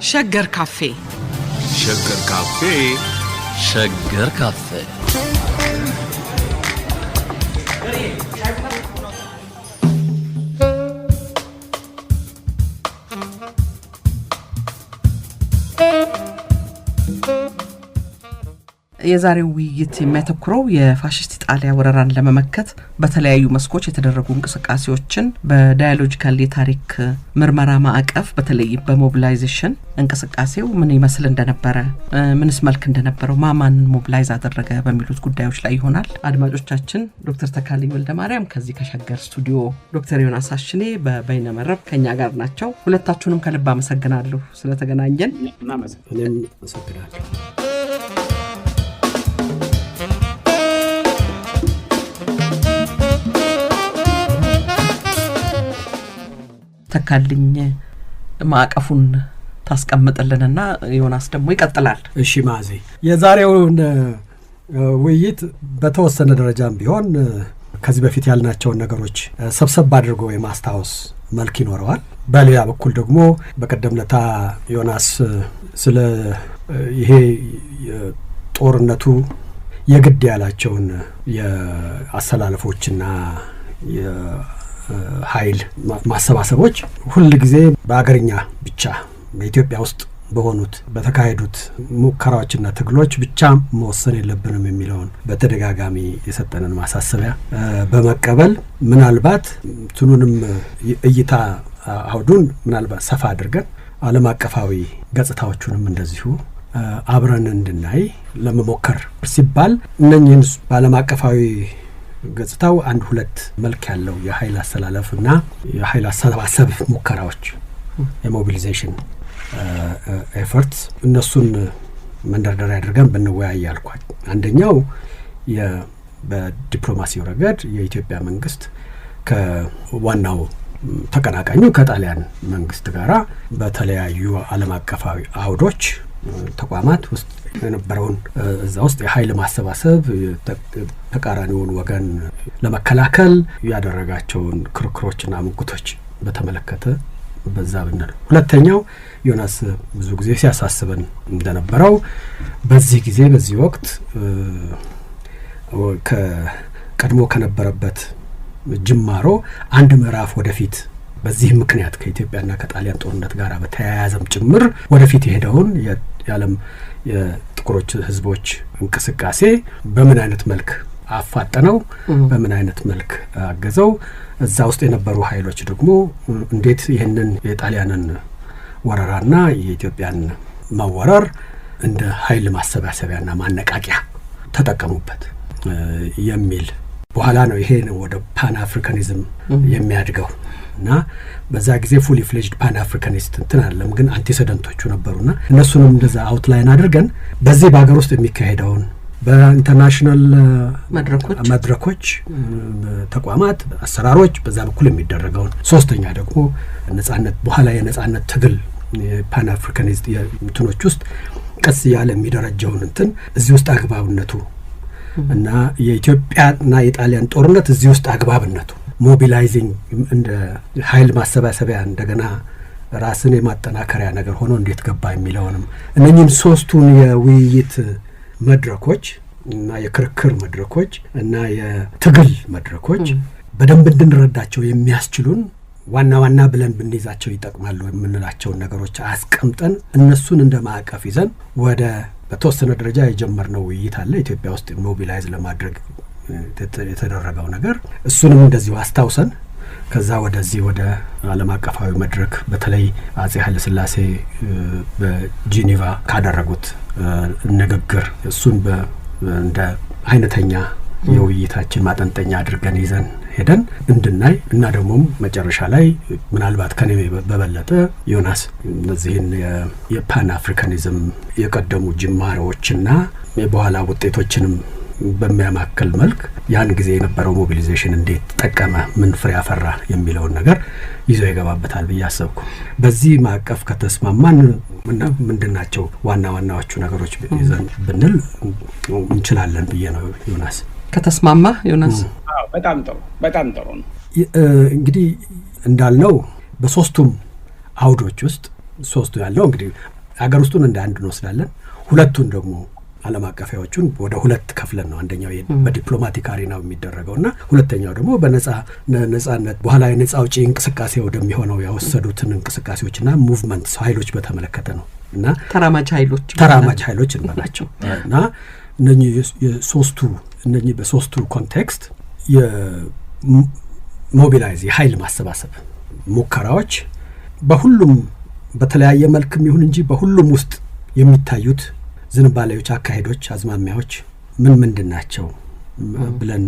ሸገር ካፌ ሸገር ካፌ ሸገር ካፌ የዛሬው ውይይት የሚያተኩረው የፋሺስት ኢጣሊያ ወረራን ለመመከት በተለያዩ መስኮች የተደረጉ እንቅስቃሴዎችን በዳያሎጂካል የታሪክ ምርመራ ማዕቀፍ በተለይ በሞቢላይዜሽን እንቅስቃሴው ምን ይመስል እንደነበረ ምንስ መልክ እንደነበረው ማማንን ሞቢላይዝ አደረገ በሚሉት ጉዳዮች ላይ ይሆናል። አድማጮቻችን ዶክተር ተካልኝ ወልደማርያም ከዚህ ከሸገር ስቱዲዮ፣ ዶክተር ዮናስ አሽኔ በበይነመረብ ከኛ ጋር ናቸው። ሁለታችሁንም ከልብ አመሰግናለሁ ስለተገናኘን። እኔም አመሰግናለሁ። ተካልኝ ማዕቀፉን ታስቀምጥልንና ዮናስ ደግሞ ይቀጥላል። እሺ ማዚ፣ የዛሬውን ውይይት በተወሰነ ደረጃም ቢሆን ከዚህ በፊት ያልናቸውን ነገሮች ሰብሰብ አድርጎ የማስታወስ መልክ ይኖረዋል። በሌላ በኩል ደግሞ በቀደም ለታ ዮናስ ስለ ይሄ ጦርነቱ የግድ ያላቸውን የአሰላለፎችና ኃይል ማሰባሰቦች ሁሉ ጊዜ በአገርኛ ብቻ በኢትዮጵያ ውስጥ በሆኑት በተካሄዱት ሙከራዎችና ትግሎች ብቻ መወሰን የለብንም የሚለውን በተደጋጋሚ የሰጠንን ማሳሰቢያ በመቀበል ምናልባት ትኑንም እይታ አውዱን ምናልባት ሰፋ አድርገን ዓለም አቀፋዊ ገጽታዎቹንም እንደዚሁ አብረን እንድናይ ለመሞከር ሲባል እነኚህን በዓለም አቀፋዊ ገጽታው አንድ ሁለት መልክ ያለው የኃይል አሰላለፍና የኃይል አሰባሰብ ሙከራዎች የሞቢላይዜሽን ኤፈርትስ እነሱን መንደርደሪያ አድርገን ብንወያይ አልኳል። አንደኛው በዲፕሎማሲው ረገድ የኢትዮጵያ መንግስት ከዋናው ተቀናቃኙ ከጣሊያን መንግስት ጋራ በተለያዩ ዓለም አቀፋዊ አውዶች ተቋማት ውስጥ የነበረውን እዛ ውስጥ የኃይል ማሰባሰብ ተቃራኒውን ወገን ለመከላከል ያደረጋቸውን ክርክሮችና ሙግቶች በተመለከተ በዛ ብንል፣ ሁለተኛው ዮናስ ብዙ ጊዜ ሲያሳስበን እንደነበረው በዚህ ጊዜ በዚህ ወቅት ከቀድሞ ከነበረበት ጅማሮ አንድ ምዕራፍ ወደፊት በዚህ ምክንያት ከኢትዮጵያና ከጣሊያን ጦርነት ጋር በተያያዘም ጭምር ወደፊት የሄደውን የዓለም የጥቁሮች ህዝቦች እንቅስቃሴ በምን አይነት መልክ አፋጠነው፣ በምን አይነት መልክ አገዘው፣ እዛ ውስጥ የነበሩ ኃይሎች ደግሞ እንዴት ይህንን የጣሊያንን ወረራና የኢትዮጵያን መወረር እንደ ኃይል ማሰባሰቢያና ማነቃቂያ ተጠቀሙበት የሚል በኋላ ነው ይሄ ወደ ፓን አፍሪካኒዝም የሚያድገው እና በዛ ጊዜ ፉሊ ፍሌጅድ ፓን አፍሪካኒስት እንትን አለም፣ ግን አንቲሰደንቶቹ ነበሩና እነሱንም እንደዛ አውትላይን አድርገን በዚህ በሀገር ውስጥ የሚካሄደውን በኢንተርናሽናል መድረኮች ተቋማት አሰራሮች በዛ በኩል የሚደረገውን፣ ሶስተኛ ደግሞ ነጻነት በኋላ የነጻነት ትግል ፓን አፍሪካኒስት እንትኖች ውስጥ ቀስ ያለ የሚደረጀውን እንትን እዚህ ውስጥ አግባብነቱ እና የኢትዮጵያና የጣሊያን ጦርነት እዚህ ውስጥ አግባብነቱ ሞቢላይዚንግ እንደ ኃይል ማሰባሰቢያ እንደገና ራስን የማጠናከሪያ ነገር ሆኖ እንዴት ገባ የሚለውንም እነኚህን ሶስቱን የውይይት መድረኮች እና የክርክር መድረኮች እና የትግል መድረኮች በደንብ እንድንረዳቸው የሚያስችሉን ዋና ዋና ብለን ብንይዛቸው ይጠቅማሉ የምንላቸውን ነገሮች አስቀምጠን እነሱን እንደ ማዕቀፍ ይዘን ወደ በተወሰነ ደረጃ የጀመርነው ውይይት አለ ኢትዮጵያ ውስጥ ሞቢላይዝ ለማድረግ የተደረገው ነገር፣ እሱንም እንደዚሁ አስታውሰን ከዛ ወደዚህ ወደ ዓለም አቀፋዊ መድረክ በተለይ አጼ ኃይለ ሥላሴ በጄኔቫ ካደረጉት ንግግር እሱን እንደ አይነተኛ የውይይታችን ማጠንጠኛ አድርገን ይዘን ሄደን እንድናይ እና ደግሞ መጨረሻ ላይ ምናልባት ከኔ በበለጠ ዮናስ እነዚህን የፓን አፍሪካኒዝም የቀደሙ ጅማሬዎችና የበኋላ ውጤቶችንም በሚያማክል መልክ ያን ጊዜ የነበረው ሞቢላይዜሽን እንዴት ጠቀመ፣ ምን ፍሬ አፈራ የሚለውን ነገር ይዞ ይገባበታል ብዬ አሰብኩ። በዚህ ማዕቀፍ ከተስማማን ምንድናቸው ዋና ዋናዎቹ ነገሮች ይዘን ብንል እንችላለን ብዬ ነው። ዮናስ ከተስማማ ዮናስ? አዎ በጣም ጥሩ ነው። እንግዲህ እንዳልነው በሶስቱም አውዶች ውስጥ ሶስቱ ያለው እንግዲህ አገር ውስጡን እንደ አንድ እንወስዳለን። ሁለቱን ደግሞ ዓለም አቀፋዎቹን ወደ ሁለት ከፍለን ነው። አንደኛው በዲፕሎማቲክ አሬናው የሚደረገውና ሁለተኛው ደግሞ በነጻነት በኋላ የነጻ አውጪ እንቅስቃሴ ወደሚሆነው ያወሰዱትን እንቅስቃሴዎችና ሙቭመንትስ ኃይሎች በተመለከተ ነው እና ተራማጅ ኃይሎች እንበላቸው እና እነኚህ በሶስቱ ኮንቴክስት የሞቢላይዝ የኃይል ማሰባሰብ ሙከራዎች በሁሉም በተለያየ መልክም ይሁን እንጂ በሁሉም ውስጥ የሚታዩት ዝንባሌዎች፣ አካሄዶች፣ አዝማሚያዎች ምንድን ናቸው ብለን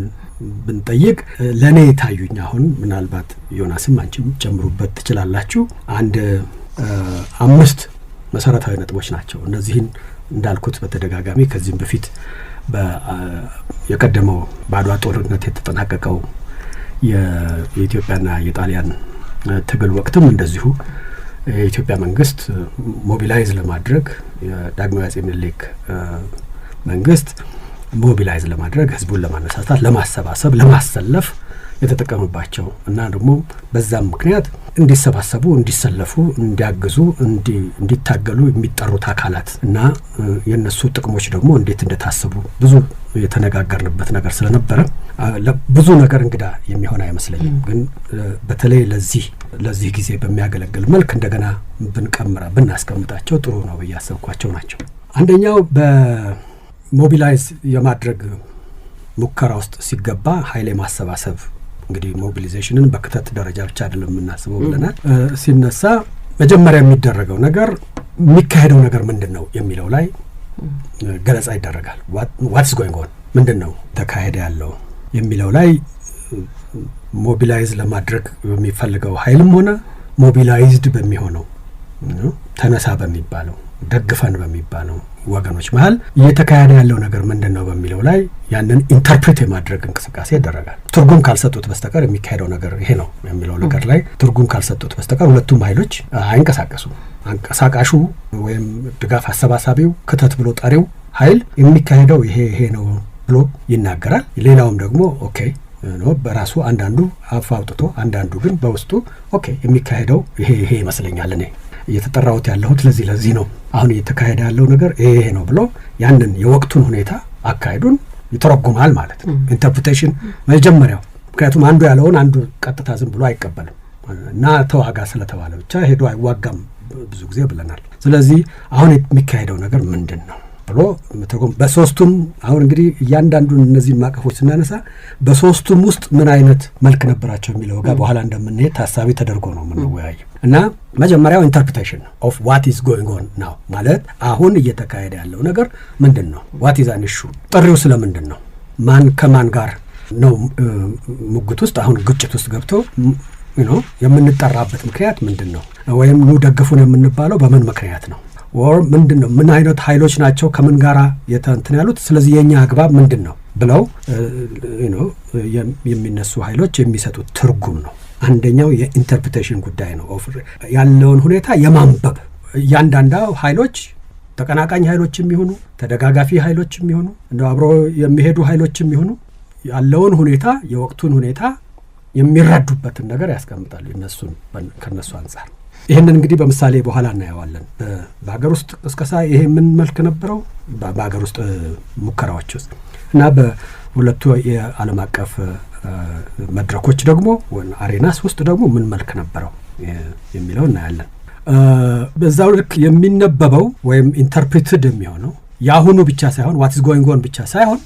ብንጠይቅ ለእኔ የታዩኝ አሁን ምናልባት ዮናስም አንቺም ጨምሩበት ትችላላችሁ 5 መሰረታዊ ነጥቦች ናቸው። እነዚህን እንዳልኩት በተደጋጋሚ ከዚህም በፊት የቀደመው በአድዋ ጦርነት የተጠናቀቀው የኢትዮጵያና የጣሊያን ትግል ወቅትም እንደዚሁ የኢትዮጵያ መንግስት ሞቢላይዝ ለማድረግ የዳግማዊ አፄ ምኒልክ መንግስት ሞቢላይዝ ለማድረግ ህዝቡን ለማነሳሳት፣ ለማሰባሰብ፣ ለማሰለፍ የተጠቀመባቸው እና ደግሞ በዛም ምክንያት እንዲሰባሰቡ፣ እንዲሰለፉ፣ እንዲያግዙ፣ እንዲታገሉ የሚጠሩት አካላት እና የነሱ ጥቅሞች ደግሞ እንዴት እንደታሰቡ ብዙ የተነጋገርንበት ነገር ስለነበረ ብዙ ነገር እንግዳ የሚሆን አይመስለኝም። ግን በተለይ ለዚህ ጊዜ በሚያገለግል መልክ እንደገና ብናስቀምጣቸው ጥሩ ነው ብዬ ያሰብኳቸው ናቸው። አንደኛው በሞቢላይዝ የማድረግ ሙከራ ውስጥ ሲገባ ኃይል የማሰባሰብ እንግዲህ ሞቢላይዜሽንን በክተት ደረጃ ብቻ አይደለም የምናስበው ብለናል። ሲነሳ መጀመሪያ የሚደረገው ነገር የሚካሄደው ነገር ምንድን ነው የሚለው ላይ ገለጻ ይደረጋል። ዋትስ ጎይንግ ኦን ምንድን ነው ተካሄደ ያለው የሚለው ላይ ሞቢላይዝ ለማድረግ በሚፈልገው ኃይልም ሆነ ሞቢላይዝድ በሚሆነው ተነሳ በሚባለው ደግፈን በሚባለው ወገኖች መሀል እየተካሄደ ያለው ነገር ምንድን ነው በሚለው ላይ ያንን ኢንተርፕሬት የማድረግ እንቅስቃሴ ይደረጋል። ትርጉም ካልሰጡት በስተቀር የሚካሄደው ነገር ይሄ ነው የሚለው ነገር ላይ ትርጉም ካልሰጡት በስተቀር ሁለቱም ኃይሎች አይንቀሳቀሱም። አንቀሳቃሹ ወይም ድጋፍ አሰባሳቢው ክተት ብሎ ጠሪው ኃይል የሚካሄደው ይሄ ነው ብሎ ይናገራል። ሌላውም ደግሞ ኦኬ ነው በራሱ አንዳንዱ አፍ አውጥቶ አንዳንዱ ግን በውስጡ ኦኬ የሚካሄደው ይሄ ይመስለኛል እኔ እየተጠራሁት ያለሁት ለዚህ ነው አሁን እየተካሄደ ያለው ነገር ይሄ ነው ብሎ ያንን የወቅቱን ሁኔታ አካሄዱን ይተረጉማል ማለት ነው። ኢንተርፕሬቴሽን መጀመሪያው ምክንያቱም አንዱ ያለውን አንዱ ቀጥታ ዝም ብሎ አይቀበልም እና ተዋጋ ስለተባለ ብቻ ሄዶ አይዋጋም ብዙ ጊዜ ብለናል። ስለዚህ አሁን የሚካሄደው ነገር ምንድን ነው ብሎ መተርጎም በሶስቱም አሁን እንግዲህ እያንዳንዱን እነዚህን ማቀፎች ስናነሳ በሶስቱም ውስጥ ምን አይነት መልክ ነበራቸው የሚለው ጋር በኋላ እንደምንሄድ ታሳቢ ተደርጎ ነው የምንወያየው። እና መጀመሪያው ኢንተርፕሬቴሽን ኦፍ ዋት ኢዝ ጎይንግ ኦን ናው ማለት አሁን እየተካሄደ ያለው ነገር ምንድን ነው? ዋት ኢዝ አን ኢሹ ጥሪው ስለምንድን ነው? ማን ከማን ጋር ነው ሙግት ውስጥ አሁን ግጭት ውስጥ ገብቶ የምንጠራበት ምክንያት ምንድን ነው? ወይም ኑ ደግፉን የምንባለው በምን ምክንያት ነው? ወር ምንድን ነው? ምን አይነት ኃይሎች ናቸው ከምን ጋራ እንትን ያሉት? ስለዚህ የኛ አግባብ ምንድን ነው ብለው የሚነሱ ኃይሎች የሚሰጡት ትርጉም ነው። አንደኛው የኢንተርፕሬቴሽን ጉዳይ ነው። ያለውን ሁኔታ የማንበብ እያንዳንዱ ኃይሎች ተቀናቃኝ ኃይሎች የሚሆኑ ተደጋጋፊ ኃይሎች የሚሆኑ እንደው አብሮ የሚሄዱ ኃይሎች የሚሆኑ ያለውን ሁኔታ የወቅቱን ሁኔታ የሚረዱበትን ነገር ያስቀምጣሉ ከነሱ አንጻር። ይህንን እንግዲህ በምሳሌ በኋላ እናየዋለን። በሀገር ውስጥ ቅስቀሳ ይሄ ምን መልክ ነበረው በሀገር ውስጥ ሙከራዎች ውስጥ እና በሁለቱ የዓለም አቀፍ መድረኮች ደግሞ አሬናስ ውስጥ ደግሞ ምን መልክ ነበረው የሚለው እናያለን። በዛው ልክ የሚነበበው ወይም ኢንተርፕሬትድ የሚሆነው የአሁኑ ብቻ ሳይሆን ዋትስ ጎይንግ ኦን ብቻ ሳይሆን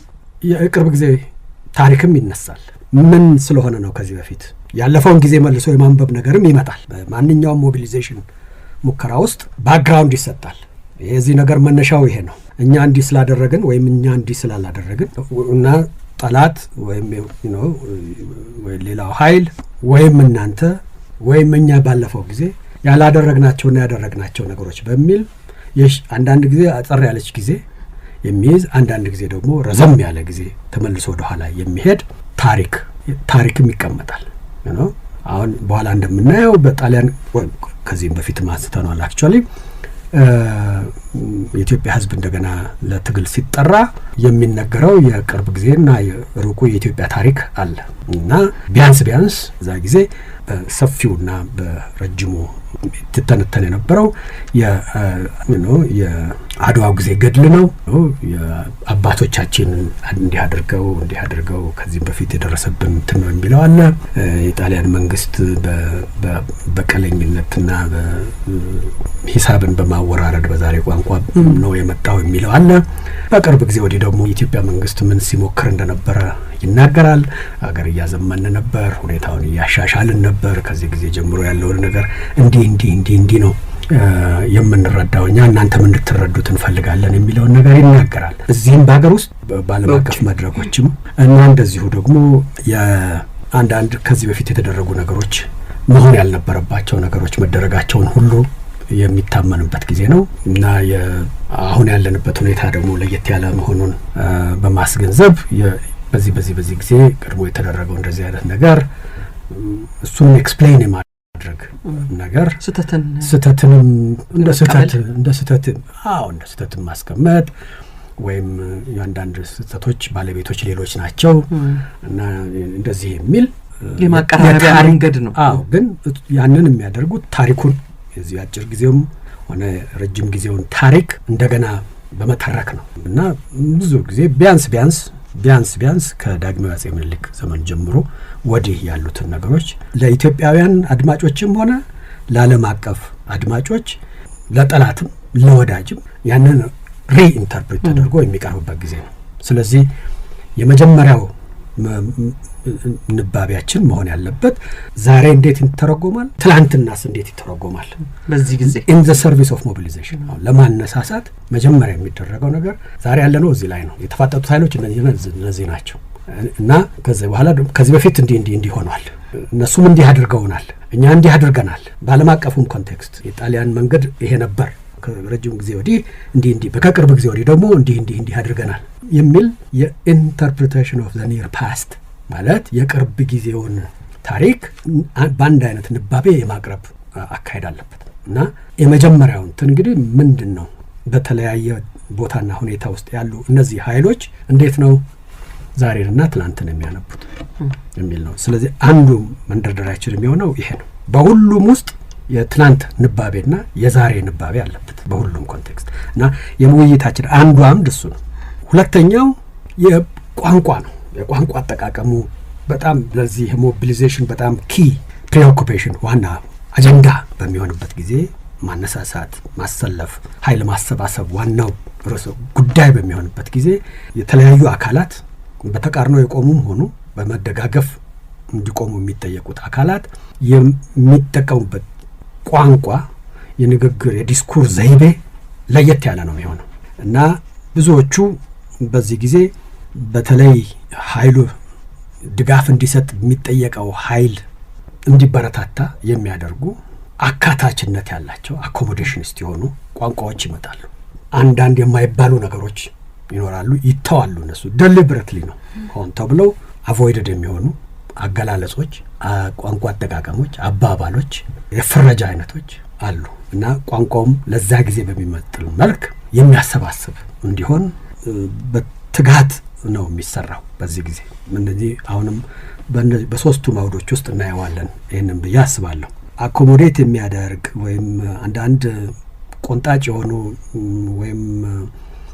የቅርብ ጊዜ ታሪክም ይነሳል። ምን ስለሆነ ነው ከዚህ በፊት ያለፈውን ጊዜ መልሶ የማንበብ ነገርም ይመጣል። በማንኛውም ሞቢላይዜሽን ሙከራ ውስጥ ባክግራውንድ ይሰጣል። የዚህ ነገር መነሻው ይሄ ነው፣ እኛ እንዲህ ስላደረግን ወይም እኛ እንዲህ ስላላደረግን እና ጠላት ወይም ሌላው ኃይል ወይም እናንተ ወይም እኛ ባለፈው ጊዜ ያላደረግናቸውና ያደረግናቸው ነገሮች በሚል አንዳንድ ጊዜ አጠር ያለች ጊዜ የሚይዝ አንዳንድ ጊዜ ደግሞ ረዘም ያለ ጊዜ ተመልሶ ወደ ኋላ የሚሄድ ታሪክም ይቀመጣል። አሁን በኋላ እንደምናየው በጣሊያን ከዚህም በፊት ማስተናል አክቹአሊ የኢትዮጵያ ሕዝብ እንደገና ለትግል ሲጠራ የሚነገረው የቅርብ ጊዜና የሩቁ የኢትዮጵያ ታሪክ አለ። እና ቢያንስ እዛ ጊዜ በሰፊውና በረጅሙ ትተነተን የነበረው የአድዋው ጊዜ ገድል ነው። የአባቶቻችን እንዲህ አድርገው ከዚህም በፊት የደረሰብን እንትን ነው የሚለው አለ። የጣሊያን መንግስት በቀለኝነትና ሂሳብን በማወራረድ በዛሬ ቋንቋ ነው የመጣው የሚለው አለ። በቅርብ ጊዜ ወዲህ ደግሞ የኢትዮጵያ መንግስት ምን ሲሞክር እንደነበረ ይናገራል። አገር እያዘመን ነበር፣ ሁኔታውን እያሻሻልን ነበር፣ ከዚህ ጊዜ ጀምሮ ያለውን ነገር እንዲህ ነው የምንረዳው እኛ እናንተም እንድትረዱት እንፈልጋለን የሚለውን ነገር ይናገራል። እዚህም በሀገር ውስጥ በዓለም አቀፍ መድረኮችም እና እንደዚሁ ደግሞ የአንዳንድ ከዚህ በፊት የተደረጉ ነገሮች መሆን ያልነበረባቸው ነገሮች መደረጋቸውን ሁሉ የሚታመንበት ጊዜ ነው እና አሁን ያለንበት ሁኔታ ደግሞ ለየት ያለ መሆኑን በማስገንዘብ በዚህ ጊዜ ቀድሞ የተደረገው እንደዚህ አይነት ነገር እሱን ኤክስፕሌን የማድረግ ነገር ስህተትንም እንደ ስህተት ማስቀመጥ ወይም የአንዳንድ ስህተቶች ባለቤቶች ሌሎች ናቸው እና እንደዚህ የሚል የማቀራረቢያ መንገድ ነው። ግን ያንን የሚያደርጉት ታሪኩን የዚህ አጭር ጊዜውም ሆነ ረጅም ጊዜውን ታሪክ እንደገና በመተረክ ነው እና ብዙ ጊዜ ቢያንስ ከዳግማዊ አጼ ምኒልክ ዘመን ጀምሮ ወዲህ ያሉትን ነገሮች ለኢትዮጵያውያን አድማጮችም ሆነ ለዓለም አቀፍ አድማጮች ለጠላትም ለወዳጅም ያንን ሪኢንተርፕሬት ተደርጎ የሚቀርብበት ጊዜ ነው። ስለዚህ የመጀመሪያው ንባቢያችን መሆን ያለበት ዛሬ እንዴት ይተረጎማል፣ ትላንትናስ እንዴት ይተረጎማል። በዚህ ጊዜ ኢን ዘ ሰርቪስ ኦፍ ሞቢላይዜሽን ለማነሳሳት መጀመሪያ የሚደረገው ነገር ዛሬ ያለነው እዚህ ላይ ነው። የተፋጠጡት ኃይሎች እነዚህ ናቸው እና ከዚህ በኋላ ከዚህ በፊት እንዲህ ሆኗል፣ እነሱም እንዲህ አድርገውናል፣ እኛ እንዲህ አድርገናል። በዓለም አቀፉም ኮንቴክስት የጣሊያን መንገድ ይሄ ነበር፣ ከረጅም ጊዜ ወዲህ እንዲህ ከቅርብ ጊዜ ወዲህ ደግሞ እንዲህ አድርገናል የሚል የኢንተርፕሪቴሽን ኦፍ ዘ ኒር ፓስት ማለት የቅርብ ጊዜውን ታሪክ በአንድ አይነት ንባቤ የማቅረብ አካሄድ አለበት እና የመጀመሪያው እንግዲህ ምንድን ነው በተለያየ ቦታና ሁኔታ ውስጥ ያሉ እነዚህ ኃይሎች እንዴት ነው ዛሬንና ትላንትን የሚያነቡት የሚል ነው። ስለዚህ አንዱ መንደርደሪያችን የሚሆነው ይሄ ነው። በሁሉም ውስጥ የትላንት ንባቤና የዛሬ ንባቤ አለበት በሁሉም ኮንቴክስት እና የውይይታችን አንዱ አምድ እሱ ነው። ሁለተኛው የቋንቋ ነው። የቋንቋ አጠቃቀሙ በጣም ለዚህ ሞቢላይዜሽን በጣም ኪ ፕሪኦኩፔሽን ዋና አጀንዳ በሚሆንበት ጊዜ ማነሳሳት፣ ማሰለፍ፣ ኃይል ማሰባሰብ ዋናው ርዕሰ ጉዳይ በሚሆንበት ጊዜ የተለያዩ አካላት በተቃርኖ የቆሙም ሆኑ በመደጋገፍ እንዲቆሙ የሚጠየቁት አካላት የሚጠቀሙበት ቋንቋ፣ የንግግር የዲስኩር ዘይቤ ለየት ያለ ነው የሚሆነው እና ብዙዎቹ በዚህ ጊዜ በተለይ ኃይሉ ድጋፍ እንዲሰጥ የሚጠየቀው ኃይል እንዲበረታታ የሚያደርጉ አካታችነት ያላቸው አኮሞዴሽኒስት የሆኑ ቋንቋዎች ይመጣሉ። አንዳንድ የማይባሉ ነገሮች ይኖራሉ፣ ይተዋሉ። እነሱ ደሊብሬትሊ ነው ሆን ተብለው አቮይደድ የሚሆኑ አገላለጾች፣ ቋንቋ አጠቃቀሞች፣ አባባሎች፣ የፍረጃ አይነቶች አሉ እና ቋንቋውም ለዛ ጊዜ በሚመጥል መልክ የሚያሰባስብ እንዲሆን በትጋት ነው የሚሰራው በዚህ ጊዜ። እነዚህ አሁንም በሶስቱ ማውዶች ውስጥ እናየዋለን ይህንን ብዬ አስባለሁ። አኮሞዴት የሚያደርግ ወይም አንዳንድ ቆንጣጭ የሆኑ ወይም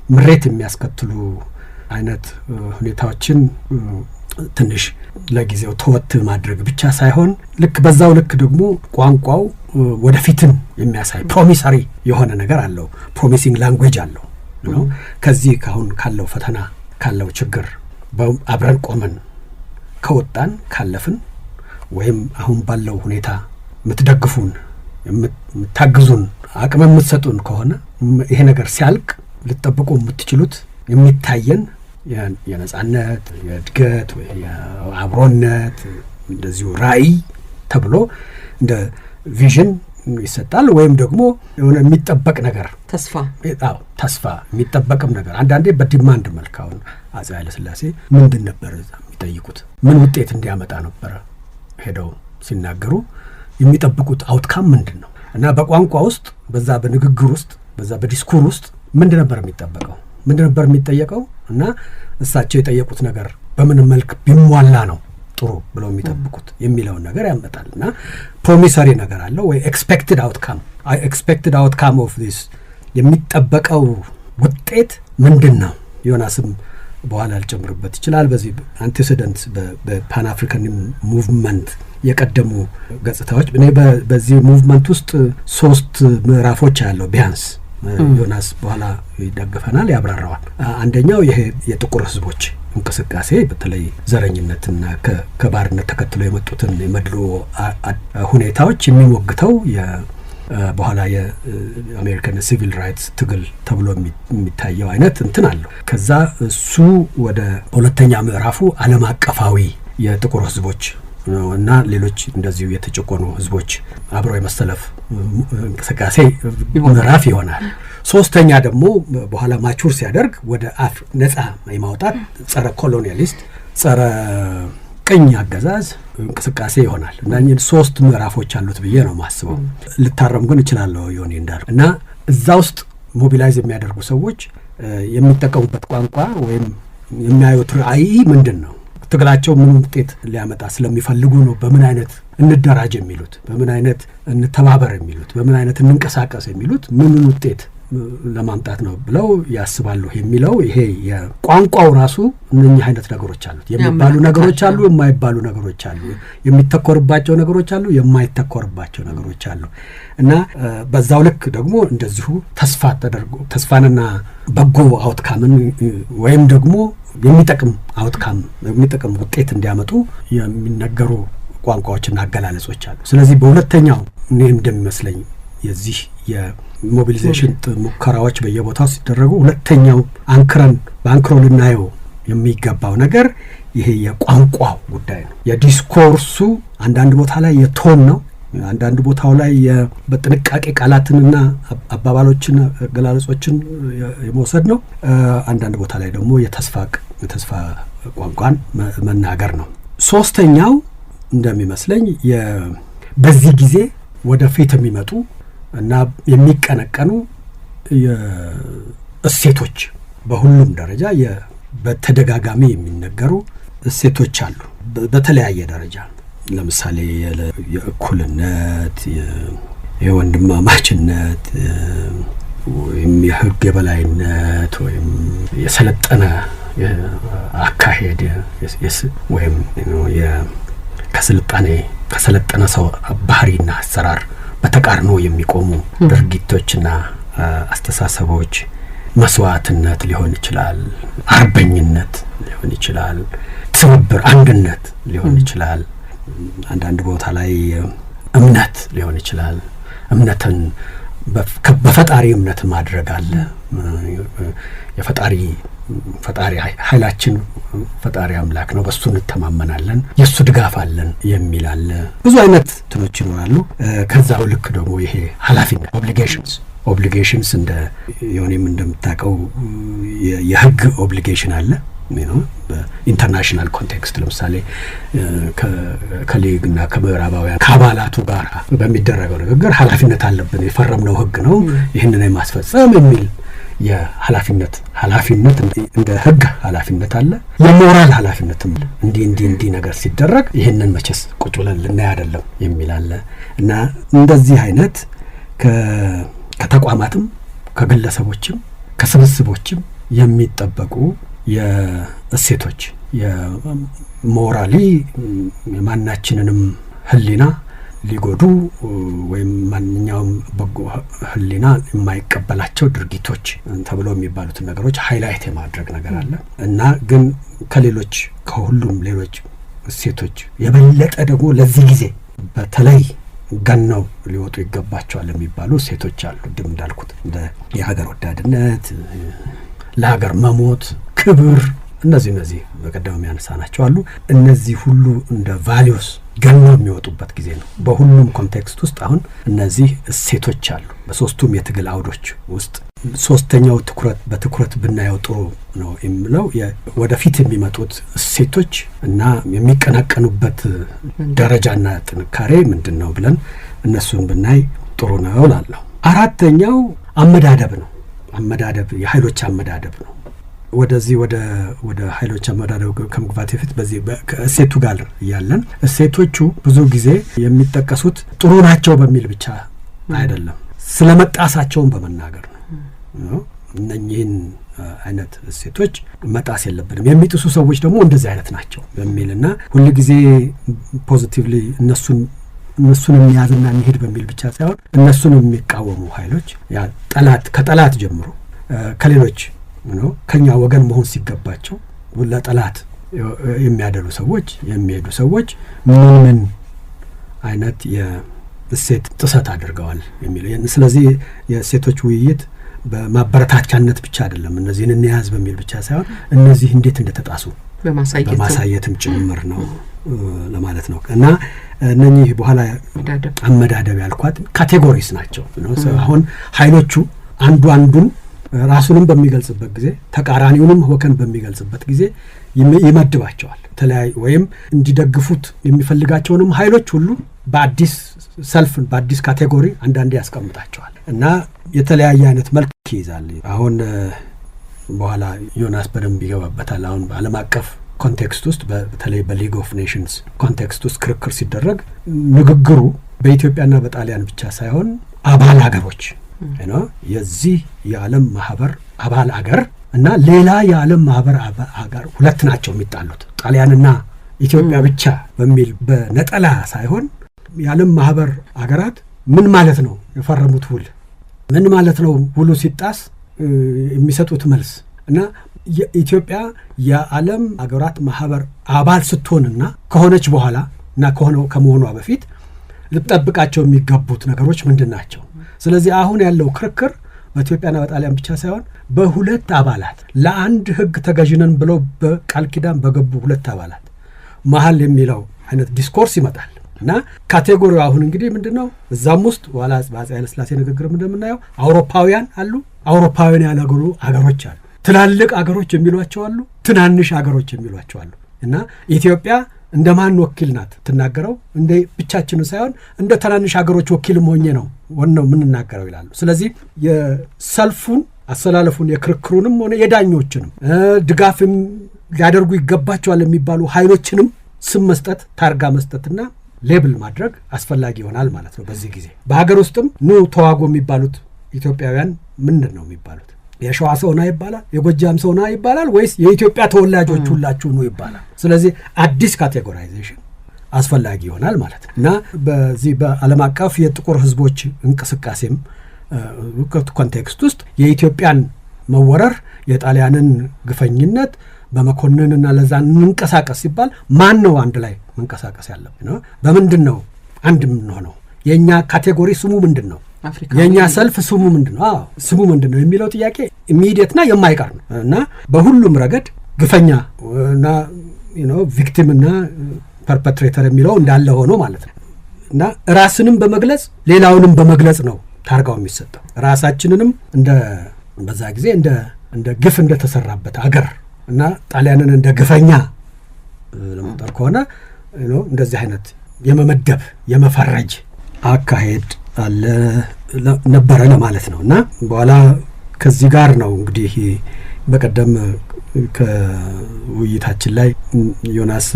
ምሬት የሚያስከትሉ አይነት ሁኔታዎችን ትንሽ ለጊዜው ተወት ማድረግ ብቻ ሳይሆን ልክ በዛው ልክ ደግሞ ቋንቋው ወደፊትን የሚያሳይ ፕሮሚሰሪ የሆነ ነገር አለው፣ ፕሮሚሲንግ ላንጉዌጅ አለው ነው። ከዚህ ካሁን ካለው ፈተና ካለው ችግር አብረን ቆመን ከወጣን ካለፍን ወይም አሁን ባለው ሁኔታ የምትደግፉን የምታግዙን አቅም የምትሰጡን ከሆነ ይሄ ነገር ሲያልቅ ልትጠብቁ የምትችሉት የሚታየን የነጻነት፣ የእድገት፣ የአብሮነት እንደዚሁ ራዕይ ተብሎ እንደ ቪዥን ይሰጣል። ወይም ደግሞ የሆነ የሚጠበቅ ነገር ተስፋ የሚጠበቅም ነገር አንዳንዴ በዲማንድ መልክ አሁን አፄ ኃይለሥላሴ ምንድን ነበር እዛ የሚጠይቁት? ምን ውጤት እንዲያመጣ ነበረ ሄደው ሲናገሩ የሚጠብቁት አውትካም ምንድን ነው? እና በቋንቋ ውስጥ በዛ በንግግር ውስጥ በዛ በዲስኩር ውስጥ ምንድን ነበር የሚጠበቀው? ምንድን ነበር የሚጠየቀው? እና እሳቸው የጠየቁት ነገር በምን መልክ ቢሟላ ነው ጥሩ ብለው የሚጠብቁት የሚለውን ነገር ያመጣልና ፕሮሚሰሪ ነገር አለው ወይ ኤክስፔክትድ አውትካም ኦፍ ዲስ የሚጠበቀው ውጤት ምንድነው? ዮናስም በኋላ ልጨምርበት ይችላል። በዚህ አንቲሲደንት በፓን አፍሪካን ሙቭመንት የቀደሙ ገጽታዎች እኔ በዚህ ሙቭመንት ውስጥ 3 ምዕራፎች ያለው ቢያንስ ዮናስ በኋላ ይደግፈናል ያብራራዋል። አንደኛው ይሄ የጥቁር ህዝቦች እንቅስቃሴ በተለይ ዘረኝነትና ከባርነት ተከትሎ የመጡትን የመድሎ ሁኔታዎች የሚሞግተው በኋላ የአሜሪካን ሲቪል ራይትስ ትግል ተብሎ የሚታየው አይነት እንትን አለው። ከዛ እሱ ወደ ሁለተኛ ምዕራፉ ዓለም አቀፋዊ የጥቁር ህዝቦች እና ሌሎች እንደዚሁ የተጨቆኑ ህዝቦች አብሮ የመሰለፍ እንቅስቃሴ ምዕራፍ ይሆናል። ሶስተኛ ደግሞ በኋላ ማቹር ሲያደርግ ወደ ነጻ የማውጣት ጸረ ኮሎኒያሊስት ጸረ ቅኝ አገዛዝ እንቅስቃሴ ይሆናል እና 3 ምዕራፎች አሉት ብዬ ነው ማስበው። ልታረም ግን እችላለሁ ዮኒ እንዳል እና እዛ ውስጥ ሞቢላይዝ የሚያደርጉ ሰዎች የሚጠቀሙበት ቋንቋ ወይም የሚያዩት ራዕይ ምንድን ነው? ትግላቸው ምን ውጤት ሊያመጣ ስለሚፈልጉ ነው? በምን አይነት እንደራጅ የሚሉት፣ በምን አይነት እንተባበር የሚሉት፣ በምን አይነት እንንቀሳቀስ የሚሉት ምን ውጤት ለማምጣት ነው ብለው ያስባሉ የሚለው ይሄ የቋንቋው ራሱ እነኚህ አይነት ነገሮች አሉት። የሚባሉ ነገሮች አሉ፣ የማይባሉ ነገሮች አሉ፣ የሚተኮርባቸው ነገሮች አሉ፣ የማይተኮርባቸው ነገሮች አሉ እና በዛው ልክ ደግሞ እንደዚሁ ተስፋንና በጎ አውትካምን ወይም ደግሞ የሚጠቅም አውትካም የሚጠቅም ውጤት እንዲያመጡ የሚነገሩ ቋንቋዎችና አገላለጾች አሉ። ስለዚህ በሁለተኛው እኔ እንደሚመስለኝ የዚህ የሞቢሊዜሽን ሙከራዎች በየቦታው ሲደረጉ ሁለተኛው በአንክሮ ልናየው የሚገባው ነገር ይሄ የቋንቋው ጉዳይ ነው። የዲስኮርሱ አንዳንድ ቦታ ላይ የቶን ነው፣ አንዳንድ ቦታው ላይ በጥንቃቄ ቃላትንና አባባሎችን አገላለጾችን የመውሰድ ነው። አንዳንድ ቦታ ላይ ደግሞ የተስፋ ቋንቋን መናገር ነው። ሶስተኛው እንደሚመስለኝ በዚህ ጊዜ ወደፊት የሚመጡ እና የሚቀነቀኑ እሴቶች በሁሉም ደረጃ በተደጋጋሚ የሚነገሩ እሴቶች አሉ በተለያየ ደረጃ። ለምሳሌ የእኩልነት፣ የወንድማማችነት ወይም የህግ የበላይነት ወይም የሰለጠነ አካሄድ ወይም ከሰለጠነ ሰው ባህሪና አሰራር በተቃርኖ የሚቆሙ ድርጊቶችና አስተሳሰቦች፣ መስዋዕትነት ሊሆን ይችላል፣ አርበኝነት ሊሆን ይችላል፣ ትብብር፣ አንድነት ሊሆን ይችላል። አንዳንድ ቦታ ላይ እምነት ሊሆን ይችላል። እምነትን በፈጣሪ እምነት ማድረግ አለ። ፈጣሪ ኃይላችን ፈጣሪ አምላክ ነው፣ በሱ እንተማመናለን፣ የሱ ድጋፍ አለን የሚል አለ። ብዙ አይነት ትኖች ይኖራሉ። ከዛው ልክ ደግሞ ይሄ ኃላፊነት ኦብሊጌሽንስ እንደ የሆነም እንደምታውቀው የህግ ኦብሊጌሽን አለ። በኢንተርናሽናል ኮንቴክስት ለምሳሌ ከሊግና ከምዕራባውያን ከአባላቱ ጋር በሚደረገው ንግግር ኃላፊነት አለብን፣ የፈረምነው ህግ ነው፣ ይህንን የማስፈጸም የሚል የኃላፊነት እንደ ህግ ኃላፊነት አለ። የሞራል ኃላፊነትም እንዲህ ነገር ሲደረግ ይህንን መቼስ ቁጭ ብለን ልናይ አይደለም የሚል አለ እና እንደዚህ አይነት ከተቋማትም ከግለሰቦችም ከስብስቦችም የሚጠበቁ የእሴቶች የሞራሊ የማናችንንም ህሊና ሊጎዱ ወይም ማንኛውም በጎ ህሊና የማይቀበላቸው ድርጊቶች ተብሎ የሚባሉትን ነገሮች ሃይላይት የማድረግ ነገር አለ እና ግን ከሁሉም ሌሎች እሴቶች የበለጠ ደግሞ ለዚህ ጊዜ በተለይ ገነው ሊወጡ ይገባቸዋል የሚባሉ እሴቶች አሉ። ድም እንዳልኩት እንደ የሀገር ወዳድነት፣ ለሀገር መሞት፣ ክብር፣ እነዚህ በቀደም ያነሳናቸው አሉ። እነዚህ ሁሉ እንደ ቫሊዩስ ገነው የሚወጡበት ጊዜ ነው። በሁሉም ኮንቴክስት ውስጥ አሁን እነዚህ እሴቶች አሉ በሶስቱም የትግል አውዶች ውስጥ። ሶስተኛው በትኩረት ብናየው ጥሩ ነው የሚለው ወደፊት የሚመጡት እሴቶች እና የሚቀናቀኑበት ደረጃና ጥንካሬ ምንድን ነው ብለን እነሱን ብናይ ጥሩ ነው እላለሁ። አራተኛው አመዳደብ ነው። የኃይሎች አመዳደብ ነው። ወደዚህ ወደ ኃይሎች አመዳደብ ከመግባት በፊት በዚህ ከእሴቱ ጋር ያለን እሴቶቹ ብዙ ጊዜ የሚጠቀሱት ጥሩ ናቸው በሚል ብቻ አይደለም፣ ስለመጣሳቸውን በመናገር ነው። እነኚህን አይነት እሴቶች መጣስ የለብንም፣ የሚጥሱ ሰዎች ደግሞ እንደዚህ አይነት ናቸው በሚልና ሁሉ ጊዜ ፖዚቲቭሊ እነሱን የሚያዝና የሚሄድ በሚል ብቻ ሳይሆን እነሱን የሚቃወሙ ኃይሎች ያ ከጠላት ጀምሮ ከሌሎች ከኛ ወገን መሆን ሲገባቸው ለጠላት የሚያደሉ ሰዎች የሚሄዱ ሰዎች ምን አይነት የእሴት ጥሰት አድርገዋል የሚለው። ስለዚህ የእሴቶች ውይይት በማበረታቻነት ብቻ አይደለም፣ እነዚህን እንያዝ በሚል ብቻ ሳይሆን እነዚህ እንዴት እንደተጣሱ በማሳየትም ጭምር ነው ለማለት ነው። እና እነኚህ በኋላ አመዳደብ ያልኳት ካቴጎሪስ ናቸው። አሁን ኃይሎቹ አንዱን ራሱንም በሚገልጽበት ጊዜ ተቃራኒውንም ወገን በሚገልጽበት ጊዜ ይመድባቸዋል። ተለያዩ ወይም እንዲደግፉት የሚፈልጋቸውንም ኃይሎች ሁሉ በአዲስ ሰልፍን በአዲስ ካቴጎሪ አንዳንዴ ያስቀምጣቸዋል እና የተለያየ አይነት መልክ ይይዛል። አሁን በኋላ ዮናስ በደንብ ይገባበታል። አሁን በዓለም አቀፍ ኮንቴክስት ውስጥ በተለይ በሊግ ኦፍ ኔሽንስ ኮንቴክስት ውስጥ ክርክር ሲደረግ ንግግሩ በኢትዮጵያና በጣሊያን ብቻ ሳይሆን አባል ሀገሮች የዚህ የዓለም ማህበር አባል አገር እና ሌላ የዓለም ማህበር አገር ሁለት ናቸው የሚጣሉት፣ ጣሊያንና ኢትዮጵያ ብቻ በሚል በነጠላ ሳይሆን የዓለም ማህበር አገራት ምን ማለት ነው የፈረሙት ውል ምን ማለት ነው ውሉ ሲጣስ የሚሰጡት መልስ እና የኢትዮጵያ የዓለም አገራት ማህበር አባል ስትሆንና ከሆነች በኋላ እና ከመሆኗ በፊት ልትጠብቃቸው የሚገቡት ነገሮች ምንድን ናቸው? ስለዚህ አሁን ያለው ክርክር በኢትዮጵያና በጣሊያን ብቻ ሳይሆን በሁለት አባላት ለአንድ ህግ ተገዥነን ብለው በቃል ኪዳን በገቡ ሁለት አባላት መሀል የሚለው አይነት ዲስኮርስ ይመጣል እና ካቴጎሪው አሁን እንግዲህ ምንድነው እዛም ውስጥ ዋላ በአፄ ኃይለ ሥላሴ ንግግር እንደምናየው አውሮፓውያን አሉ፣ አውሮፓውያን ያላገሩ አገሮች አሉ፣ ትላልቅ አገሮች የሚሏቸው አሉ፣ ትናንሽ አገሮች የሚሏቸው አሉ እና ኢትዮጵያ እንደማን ወኪል ናት ትናገረው እንደ ብቻችንን ሳይሆን እንደ ትናንሽ አገሮች ወኪልም ሆኜ ነው ወነው ምን እናገረው ይላሉ። ስለዚህ የሰልፉን አሰላለፉን የክርክሩንም ሆነ የዳኞችንም ድጋፍም ሊያደርጉ ይገባቸዋል የሚባሉ ኃይሎችንም ስም መስጠት ታርጋ መስጠትና ሌብል ማድረግ አስፈላጊ ይሆናል ማለት ነው። በዚህ ጊዜ በሀገር ውስጥም ተዋጎ የሚባሉት ኢትዮጵያውያን ምንድን ነው የሚባሉት? የሸዋ ሰውና ይባላል፣ የጎጃም ሰውና ይባላል ወይስ የኢትዮጵያ ተወላጆች ሁላችሁ ነው ይባላል? ስለዚህ አዲስ ካቴጎራይዜሽን አስፈላጊ ይሆናል ማለት ነው እና በዚህ በዓለም አቀፍ የጥቁር ህዝቦች እንቅስቃሴም ኮንቴክስት ውስጥ የኢትዮጵያን መወረር የጣሊያንን ግፈኝነት በመኮንንና ለዛ እንንቀሳቀስ ሲባል ማን ነው አንድ ላይ መንቀሳቀስ ያለብን ነው? በምንድን ነው አንድ የምንሆነው? የእኛ ካቴጎሪ ስሙ ምንድን ነው? የእኛ ሰልፍ ስሙ ምንድን ነው? ስሙ ምንድን ነው የሚለው ጥያቄ ኢሚዲየትና የማይቀር ነው እና በሁሉም ረገድ ግፈኛ እና ቪክቲምና ፐርፐትሬተር የሚለው እንዳለ ሆኖ ማለት ነው እና ራስንም በመግለጽ ሌላውንም በመግለጽ ነው ታርጋው የሚሰጠው። ራሳችንንም በዛ ጊዜ እንደ ግፍ እንደተሰራበት አገር እና ጣሊያንን እንደ ግፈኛ ለመጠር ከሆነ እንደዚህ አይነት የመመደብ የመፈረጅ አካሄድ አለ ነበረ ለማለት ነው እና በኋላ ከዚህ ጋር ነው እንግዲህ በቀደም ከውይይታችን ላይ ዮናስ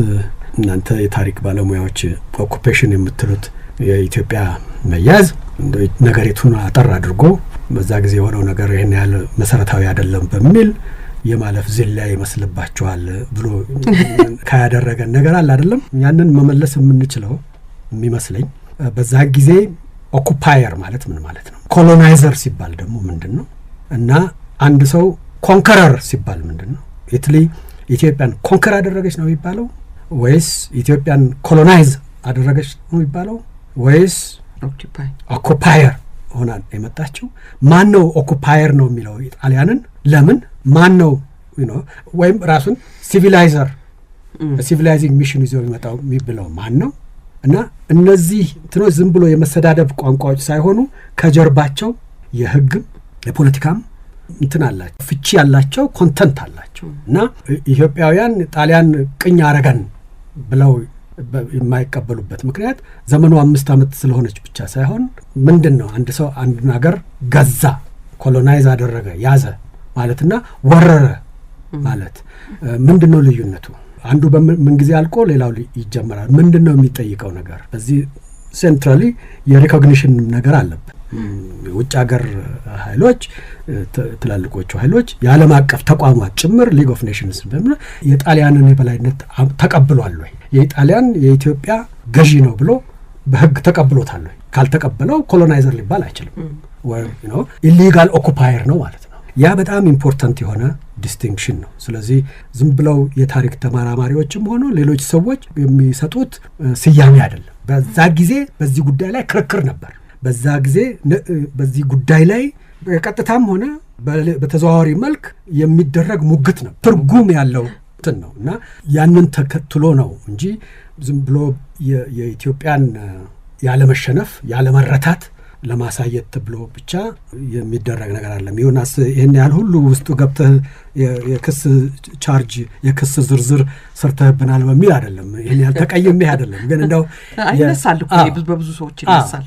እናንተ የታሪክ ባለሙያዎች ኦኩፔሽን የምትሉት የኢትዮጵያ መያዝ ነገሪቱን አጠር አድርጎ በዛ ጊዜ የሆነው ነገር ይህን ያህል መሰረታዊ አይደለም በሚል የማለፍ ዝላ ይመስልባቸዋል ብሎ ካያደረገን ነገር አለ አይደለም። ያንን መመለስ የምንችለው የሚመስለኝ በዛ ጊዜ ኦኩፓየር ማለት ምን ማለት ነው? ኮሎናይዘር ሲባል ደግሞ ምንድን ነው? እና አንድ ሰው ኮንከረር ሲባል ምንድን ነው? ኢትሊ ኢትዮጵያን ኮንከር አደረገች ነው የሚባለው ወይስ ኢትዮጵያን ኮሎናይዝ አደረገች ነው የሚባለው ወይስ ኦኩፓየር ሆና የመጣችው? ማን ነው ኦኩፓየር ነው የሚለው ጣሊያንን? ለምን? ማን ነው ወይም ራሱን ሲቪላይዘር ሲቪላይዚንግ ሚሽን ይዞ የሚመጣው የሚብለው ማን ነው? እና እነዚህ እንትኖች ዝም ብሎ የመሰዳደብ ቋንቋዎች ሳይሆኑ ከጀርባቸው የህግም የፖለቲካም እንትን አላቸው፣ ፍቺ ያላቸው ኮንተንት አላቸው። እና ኢትዮጵያውያን ጣሊያን ቅኝ አረገን ብለው የማይቀበሉበት ምክንያት ዘመኑ 5 ዓመት ስለሆነች ብቻ ሳይሆን ምንድን ነው አንድ ሰው አንድ ነገር ገዛ፣ ኮሎናይዝ አደረገ፣ ያዘ ማለትና ወረረ ማለት ምንድነው ልዩነቱ? አንዱ በምን ጊዜ አልቆ ሌላው ይጀምራል። ምንድነው የሚጠይቀው ነገር? በዚህ ሴንትራሊ የሪኮግኒሽን ነገር አለበት። የውጭ ሀገር ኃይሎች ትላልቆቹ ኃይሎች የዓለም አቀፍ ተቋማት ጭምር ሊግ ኦፍ ኔሽንስ በሚል የጣሊያንን የበላይነት ተቀብሏል ወይ? የጣሊያን የኢትዮጵያ ገዢ ነው ብሎ በህግ ተቀብሎታል ወይ? ካልተቀበለው ኮሎናይዘር ሊባል አይችልም። ወይ ነው ኢሊጋል ኦኩፓየር ነው ማለት ነው። ያ በጣም ኢምፖርታንት የሆነ ዲስቲንክሽን ነው። ስለዚህ ዝም ብለው የታሪክ ተመራማሪዎችም ሆኖ ሌሎች ሰዎች የሚሰጡት ስያሜ አይደለም። በዛ ጊዜ በዚህ ጉዳይ ላይ ክርክር ነበር። በዛ ጊዜ በዚህ ጉዳይ ላይ በቀጥታም ሆነ በተዘዋዋሪ መልክ የሚደረግ ሙግት ነው። ትርጉም ያለው ነው እና ያንን ተከትሎ ነው እንጂ ዝም ብሎ የኢትዮጵያን ያለመሸነፍ ያለመረታት ለማሳየት ተብሎ ብቻ የሚደረግ ነገር አለ። ዮናስ ይሄን ያህል ሁሉ ውስጡ ገብተህ የክስ ቻርጅ የክስ ዝርዝር ሰርተህብናል በሚል አይደለም። ይሄን ያህል ተቀይሜ አይደለም። ግን እንደው አይነሳል እኮ በብዙ ሰዎች ይነሳል።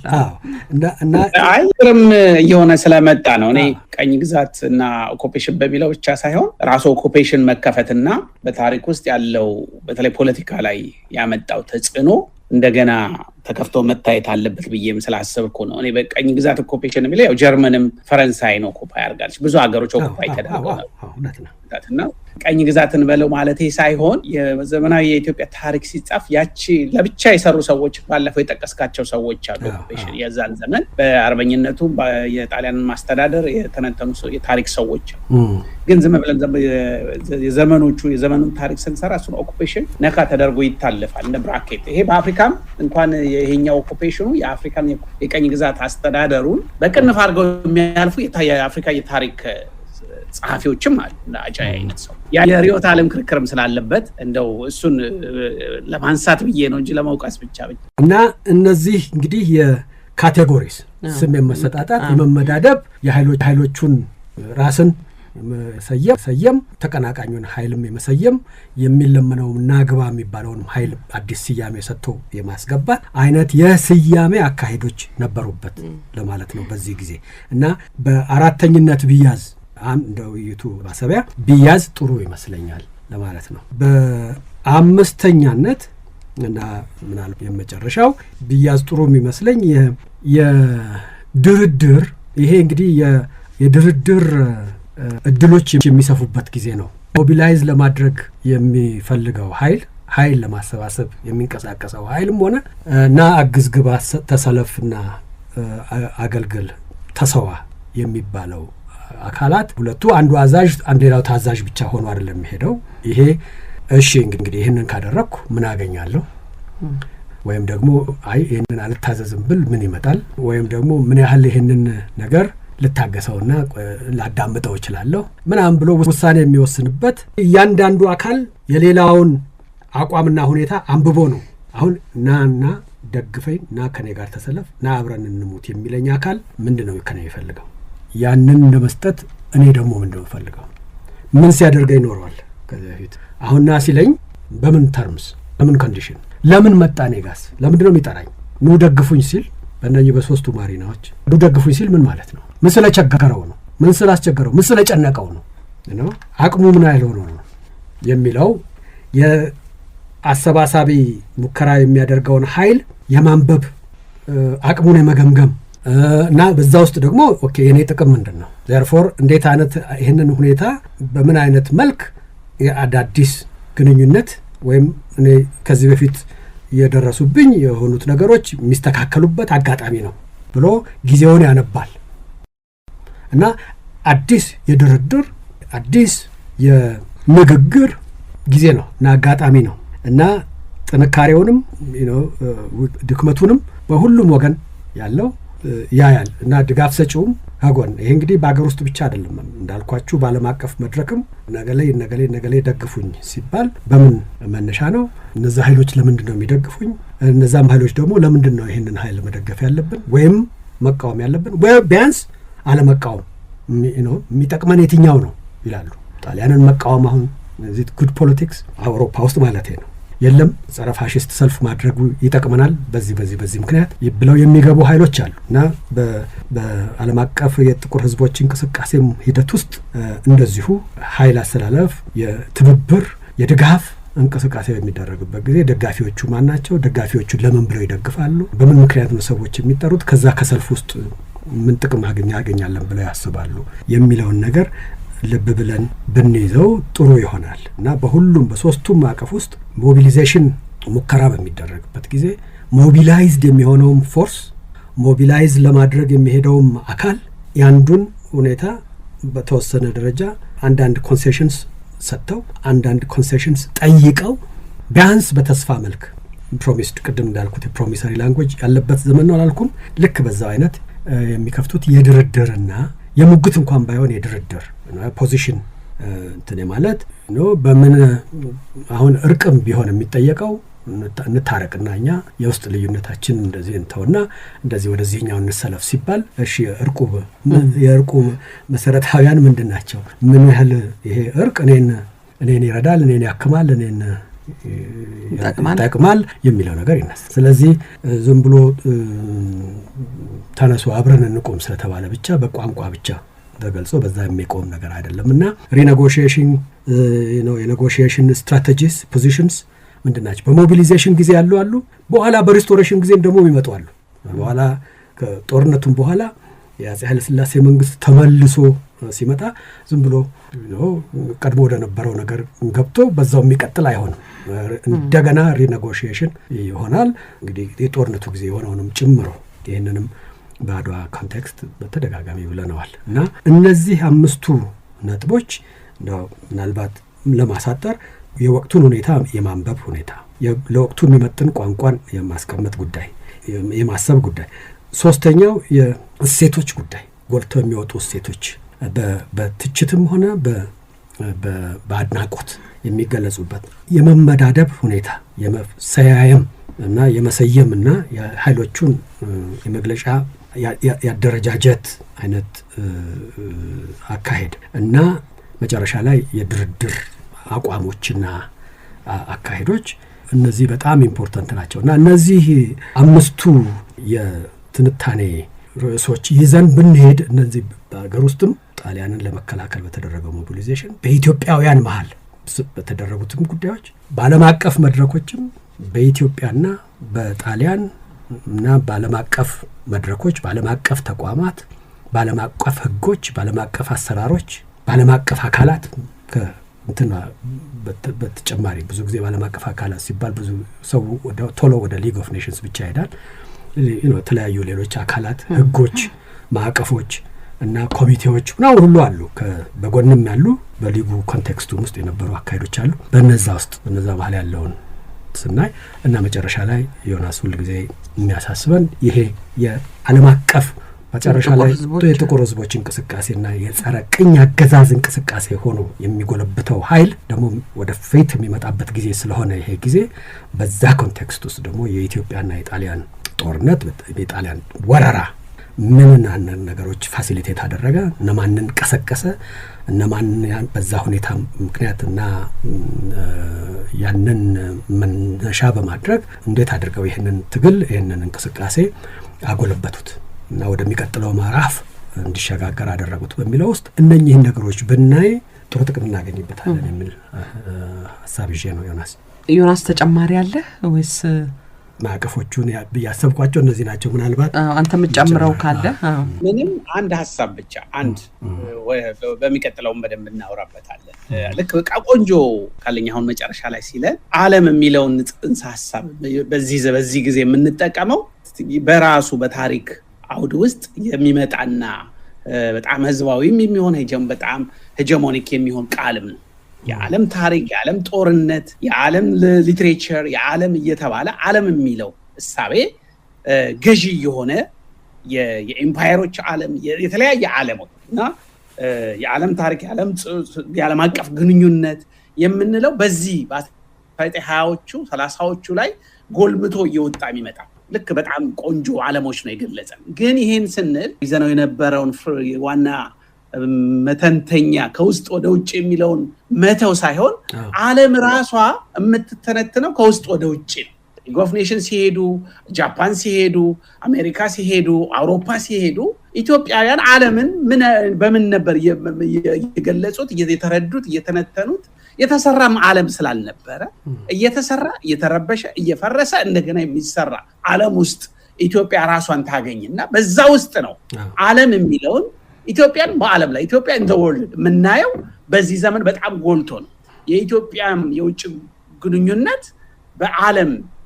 እና አይርም እየሆነ ስለመጣ ነው። እኔ ቀኝ ግዛት እና ኦኩፔሽን በሚለው ብቻ ሳይሆን ራሱ ኦኩፔሽን መከፈትና በታሪክ ውስጥ ያለው በተለይ ፖለቲካ ላይ ያመጣው ተጽዕኖ እንደገና ተከፍቶ መታየት አለበት ብዬም ስላሰብኩ ነው። እኔ በቀኝ ግዛት ኦኩፔሽን የሚለው ያው ጀርመንም ፈረንሳይን ኦኩፓይ አድርጋለች። ብዙ ሀገሮች ኦኩፓይ ተደርገው ነው። ቀኝ ግዛትን በለው ማለቴ ሳይሆን የዘመናዊ የኢትዮጵያ ታሪክ ሲጻፍ ያቺ ለብቻ የሰሩ ሰዎች ባለፈው የጠቀስካቸው ሰዎች አሉ። ኦኩፔሽን የዛን ዘመን በአርበኝነቱ የጣሊያንን ማስተዳደር የተነተኑ የታሪክ ሰዎች ግን ዝም ብለን የዘመኑን ታሪክ ስንሰራ እሱን ኦኩፔሽን ነካ ተደርጎ ይታለፋል እንደ ብራኬት። ይሄ በአፍሪካም እንኳን ይሄኛው ኦኩፔሽኑ የአፍሪካን የቀኝ ግዛት አስተዳደሩን በቅንፍ አድርገው የሚያልፉ የአፍሪካ የታሪክ ጸሐፊዎችም አሉ። አጫይ አይነት ሰው የሪዮት ዓለም ክርክርም ስላለበት እንደው እሱን ለማንሳት ብዬ ነው እንጂ ለማውቃስ ብቻ እና እነዚህ እንግዲህ የካቴጎሪስ ስም የመሰጣጣት የመመዳደብ የኃይሎቹን ራስን ሰየም ተቀናቃኙን ኃይልም የመሰየም የሚለመነው ናግባ የሚባለውን ኃይል አዲስ ስያሜ ሰጥቶ የማስገባት አይነት የስያሜ አካሄዶች ነበሩበት ለማለት ነው በዚህ ጊዜ። እና በአራተኝነት ቢያዝ እንደ ውይይቱ ማሰቢያ ቢያዝ ጥሩ ይመስለኛል ለማለት ነው። በአምስተኛነት እና ምናልባት የመጨረሻው ቢያዝ ጥሩ የሚመስለኝ የድርድር ይሄ እንግዲህ የድርድር እድሎች የሚሰፉበት ጊዜ ነው። ሞቢላይዝ ለማድረግ የሚፈልገው ኃይል ለማሰባሰብ የሚንቀሳቀሰው ኃይልም ሆነ እና አግዝ ግባ ተሰለፍና አገልግል ተሰዋ የሚባለው አካላት ሁለቱ አንዱ አዛዥ አንዱ ሌላው ታዛዥ ብቻ ሆኖ አይደለም የሚሄደው። ይሄ እሺ እንግዲህ ይሄንን ካደረኩ ምን አገኛለሁ ወይም ደግሞ አይ ይሄንን አልታዘዝም ብል ምን ይመጣል ወይም ደግሞ ምን ያህል ይሄንን ነገር ልታገሰውና ላዳምጠው እችላለሁ ምናምን ብሎ ውሳኔ የሚወስንበት እያንዳንዱ አካል የሌላውን አቋምና ሁኔታ አንብቦ ነው። አሁን ናና ደግፈኝ ና ከኔ ጋር ተሰለፍ ና አብረን እንሙት የሚለኝ አካል ምንድነው ከኔ ይፈልገው? ያንን ለመስጠት እኔ ደግሞ ምንድነው ፈልገው? ምን ሲያደርገኝ ኖሯል ከዚህ በፊት? አሁን ና ሲለኝ በምን ተርምስ በምን ኮንዲሽን ለምን መጣ እኔ ጋስ ለምንድነው የሚጠራኝ? ኑ ደግፉኝ ሲል በእነኚህ በሶስቱ ማሪናዎች ኑ ደግፉኝ ሲል ምን ማለት ነው? ምን ስለቸገረው ነው? ምን ስላስቸገረው? ምን ስለጨነቀው ነው? አቅሙ ምን ያህል ሆኖ ነው የሚለው የአሰባሳቢ ሙከራ የሚያደርገውን ኃይል የማንበብ አቅሙን የመገምገም እና በዛ ውስጥ ደግሞ ኦኬ የኔ ጥቅም ምንድን ነው? ዜርፎር እንዴት አይነት ይህንን ሁኔታ በምን አይነት መልክ የአዳዲስ ግንኙነት ወይም እኔ ከዚህ በፊት የደረሱብኝ የሆኑት ነገሮች የሚስተካከሉበት አጋጣሚ ነው ብሎ ጊዜውን ያነባል እና አዲስ የድርድር አዲስ የንግግር ጊዜ ነው እና አጋጣሚ ነው እና ጥንካሬውንም ድክመቱንም በሁሉም ወገን ያለው ያያል እና ድጋፍ ሰጪውም ከጎን። ይሄ እንግዲህ በአገር ውስጥ ብቻ አይደለም እንዳልኳችሁ በዓለም አቀፍ መድረክም ነገሌ ደግፉኝ ሲባል በምን መነሻ ነው? እነዛ ኃይሎች ለምንድን ነው የሚደግፉኝ? እነዛም ኃይሎች ደግሞ ለምንድን ነው ይህንን ኃይል መደገፍ ያለብን ወይም መቃወም ያለብን ወይም ቢያንስ አለመቃወም የሚጠቅመን የትኛው ነው ይላሉ። ጣሊያንን መቃወም አሁን እዚህ ጉድ ፖለቲክስ አውሮፓ ውስጥ ማለት ነው። የለም ጸረ ፋሽስት ሰልፍ ማድረጉ ይጠቅመናል በዚህ ምክንያት ብለው የሚገቡ ኃይሎች አሉ እና በዓለም አቀፍ የጥቁር ህዝቦች እንቅስቃሴ ሂደት ውስጥ እንደዚሁ ኃይል አስተላለፍ የትብብር የድጋፍ እንቅስቃሴ በሚደረግበት ጊዜ ደጋፊዎቹ ማን ናቸው? ደጋፊዎቹ ለምን ብለው ይደግፋሉ? በምን ምክንያት ነው ሰዎች የሚጠሩት? ከዛ ከሰልፍ ውስጥ ምን ጥቅም ያገኛለን ብለው ያስባሉ የሚለውን ነገር ልብ ብለን ብንይዘው ጥሩ ይሆናል እና በሁሉም በሶስቱም ማዕቀፍ ውስጥ ሞቢሊዜሽን ሙከራ በሚደረግበት ጊዜ ሞቢላይዝድ የሚሆነውም ፎርስ ሞቢላይዝ ለማድረግ የሚሄደውም አካል ያንዱን ሁኔታ በተወሰነ ደረጃ አንዳንድ ኮንሴሽንስ ሰጥተው አንዳንድ ኮንሴሽንስ ጠይቀው ቢያንስ በተስፋ መልክ ፕሮሚስድ ቅድም እንዳልኩት የፕሮሚሰሪ ላንጉዌጅ ያለበት ዘመን ነው አላልኩም? ልክ በዛው አይነት የሚከፍቱት የድርድርና የሙግት እንኳን ባይሆን የድርድር ፖዚሽን እንትን ማለት ነው። በምን አሁን እርቅም ቢሆን የሚጠየቀው እንታረቅና እኛ የውስጥ ልዩነታችን እንደዚህ እንተውና እንደዚህ ወደዚህኛው እንሰለፍ ሲባል እሺ የእርቁ መሰረታዊያን ምንድን ናቸው? ምን ያህል ይሄ እርቅ እኔን ይረዳል፣ እኔን ያክማል፣ እኔን ይጠቅማል የሚለው ነገር ይነሳል። ስለዚህ ዝም ብሎ ተነሱ አብረን እንቆም ስለተባለ ብቻ በቋንቋ ብቻ ተገልጾ በዛ የሚቆም ነገር አይደለምና ሪኔጎሺዬሽን የኔጎሺዬሽን ስትራቴጂስ ፖዚሽንስ ምንድናቸው? በሞቢሊዜሽን ጊዜ አሉ በኋላ በሪስቶሬሽን ጊዜም ደግሞ ይመጡ አሉ። በኋላ ከጦርነቱም በኋላ የአፄ ኃይለ ሥላሴ መንግስት ተመልሶ ሲመጣ ዝም ብሎ ቀድሞ ወደ ነበረው ነገር ገብቶ በዛው የሚቀጥል አይሆንም። እንደገና ሪኔጎሺዬሽን ይሆናል። እንግዲህ የጦርነቱ ጊዜ የሆነውንም ጭምሮ ይህንንም በአድዋ ኮንቴክስት በተደጋጋሚ ብለነዋል እና እነዚህ አምስቱ ነጥቦች ምናልባት ለማሳጠር የወቅቱን ሁኔታ የማንበብ ሁኔታ፣ ለወቅቱ የሚመጥን ቋንቋን የማስቀመጥ ጉዳይ፣ የማሰብ ጉዳይ፣ ሶስተኛው የእሴቶች ጉዳይ፣ ጎልተው የሚወጡ እሴቶች በትችትም ሆነ በአድናቆት የሚገለጹበት የመመዳደብ ሁኔታ፣ የመሰያየም እና የመሰየም እና የኃይሎቹን የመግለጫ ያደረጃጀት አይነት አካሄድ እና መጨረሻ ላይ የድርድር አቋሞችና አካሄዶች እነዚህ በጣም ኢምፖርታንት ናቸው እና እነዚህ አምስቱ የትንታኔ ርዕሶች ይዘን ብንሄድ እነዚህ በሀገር ውስጥም ጣሊያንን ለመከላከል በተደረገው ሞቢሊዜሽን በኢትዮጵያውያን መሀል በተደረጉትም ጉዳዮች በዓለም አቀፍ መድረኮችም በኢትዮጵያና በጣሊያን እና በዓለም አቀፍ መድረኮች በዓለም አቀፍ ተቋማት በዓለም አቀፍ ሕጎች በዓለም አቀፍ አሰራሮች በዓለም አቀፍ አካላት እንትና በተጨማሪ ብዙ ጊዜ በዓለም አቀፍ አካላት ሲባል ብዙ ሰው ቶሎ ወደ ሊግ ኦፍ ኔሽንስ ብቻ ይሄዳል። የተለያዩ ሌሎች አካላት ሕጎች ማዕቀፎች እና ኮሚቴዎች ምናምን ሁሉ አሉ። በጎንም ያሉ በሊጉ ኮንቴክስቱ ውስጥ የነበሩ አካሄዶች አሉ። በነዛ ውስጥ በነዛ ባህል ያለውን ስናይ እና መጨረሻ ላይ ዮናስ ሁሉ ጊዜ የሚያሳስበን ይሄ የዓለም አቀፍ መጨረሻ ላይ የጥቁር ህዝቦች እንቅስቃሴና የጸረ ቅኝ አገዛዝ እንቅስቃሴ ሆኖ የሚጎለብተው ኃይል ደግሞ ወደ ፊት የሚመጣበት ጊዜ ስለሆነ ይሄ ጊዜ በዛ ኮንቴክስት ውስጥ ደግሞ የኢትዮጵያና የጣሊያን ጦርነት የጣሊያን ወረራ ምን ነገሮች ፋሲሊቴት አደረገ፣ እነማንን ቀሰቀሰ፣ እነማንን በዛ ሁኔታ ምክንያትና ያንን መነሻ በማድረግ እንዴት አድርገው ይህንን ትግል ይህንን እንቅስቃሴ አጎለበቱት እና ወደሚቀጥለው ምዕራፍ እንዲሸጋገር አደረጉት በሚለው ውስጥ እነኚህን ነገሮች ብናይ ጥሩ ጥቅም እናገኝበታለን የሚል ሀሳብ ይዤ ነው። ዮናስ ተጨማሪ አለ ወይስ? ማዕቀፎቹን ያሰብኳቸው እነዚህ ናቸው። ምናልባት አንተ የምትጨምረው ካለ? ምንም አንድ ሀሳብ ብቻ በሚቀጥለውም በደንብ እናወራበታለን። ልክ በቃ ቆንጆ ካለኝ አሁን መጨረሻ ላይ ሲለን ዓለም የሚለውን ጽንሰ ሀሳብ በዚህ ጊዜ የምንጠቀመው በራሱ በታሪክ አውድ ውስጥ የሚመጣና በጣም ህዝባዊም የሚሆን በጣም ሄጀሞኒክ የሚሆን ቃልም ነው። የዓለም ታሪክ፣ የዓለም ጦርነት፣ የዓለም ሊትሬቸር፣ የዓለም እየተባለ ዓለም የሚለው እሳቤ ገዢ የሆነ የኤምፓየሮች ዓለም የተለያየ ዓለሞች እና የዓለም ታሪክ የዓለም አቀፍ ግንኙነት የምንለው በዚህ በ20ዎቹ 30ዎቹ ላይ ጎልብቶ እየወጣ የሚመጣ ልክ በጣም ቆንጆ ዓለሞች ነው የገለጸን። ግን ይሄን ስንል ይዘነው የነበረውን ዋና መተንተኛ ከውስጥ ወደ ውጭ የሚለውን መተው ሳይሆን ዓለም ራሷ የምትተነተነው ከውስጥ ወደ ውጭ ነው። ሊግ ኦፍ ኔሽንስ ሲሄዱ፣ ጃፓን ሲሄዱ፣ አሜሪካ ሲሄዱ፣ አውሮፓ ሲሄዱ ኢትዮጵያውያን ዓለምን በምን ነበር የገለጹት? እየተረዱት እየተነተኑት የተሰራም ዓለም ስላልነበረ እየተሰራ እየተረበሸ እየፈረሰ እንደገና የሚሰራ ዓለም ውስጥ ኢትዮጵያ ራሷን ታገኝና በዛ ውስጥ ነው ዓለም የሚለውን ኢትዮጵያን በዓለም ላይ ኢትዮጵያ ኢን ዘ ወርልድ የምናየው በዚህ ዘመን በጣም ጎልቶ ነው። የኢትዮጵያም የውጭ ግንኙነት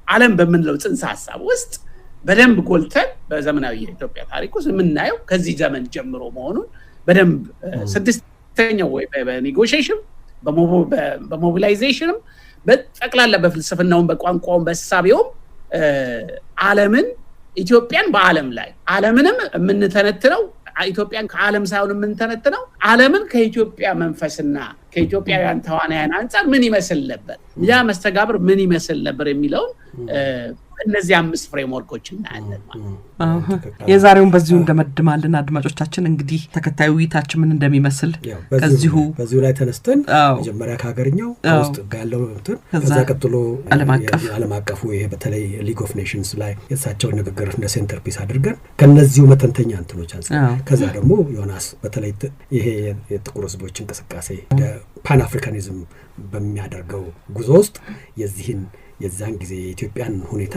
ዓለም በምንለው ጽንሰ ሐሳብ ውስጥ በደንብ ጎልተን በዘመናዊ የኢትዮጵያ ታሪክ ውስጥ የምናየው ከዚህ ዘመን ጀምሮ መሆኑን በደንብ ስድስተኛው ወይ በኔጎሽዬሽን በሞቢላይዜሽንም በጠቅላላ በፍልስፍናውም በቋንቋውም በእሳቤውም ዓለምን ኢትዮጵያን በዓለም ላይ ዓለምንም የምንተነትነው ኢትዮጵያን ከዓለም ሳይሆን የምንተነትነው ዓለምን ከኢትዮጵያ መንፈስና ከኢትዮጵያውያን ተዋናያን አንፃር ምን ይመስል ነበር፣ ያ መስተጋብር ምን ይመስል ነበር የሚለውን እነዚህ 5 ፍሬምወርኮች እናያለን ማለት ነው። የዛሬውን በዚሁ እንደመድማለን። አድማጮቻችን እንግዲህ ተከታዩ ውይይታችን ምን እንደሚመስል በዚሁ ላይ ተነስተን መጀመሪያ ከሀገርኛው ውስጥ ጋለው እንትን ከዛ ቀጥሎ ዓለም አቀፉ ይሄ በተለይ ሊግ ኦፍ ኔሽንስ ላይ የሳቸውን ንግግር እንደ ሴንተር ፒስ አድርገን ከነዚሁ መተንተኛ እንትኖች አንፃር ከዛ ደግሞ ዮናስ በተለይ ይሄ የጥቁር ህዝቦች እንቅስቃሴ ፓን አፍሪካኒዝም በሚያደርገው ጉዞ ውስጥ የዛን ጊዜ የኢትዮጵያን ሁኔታ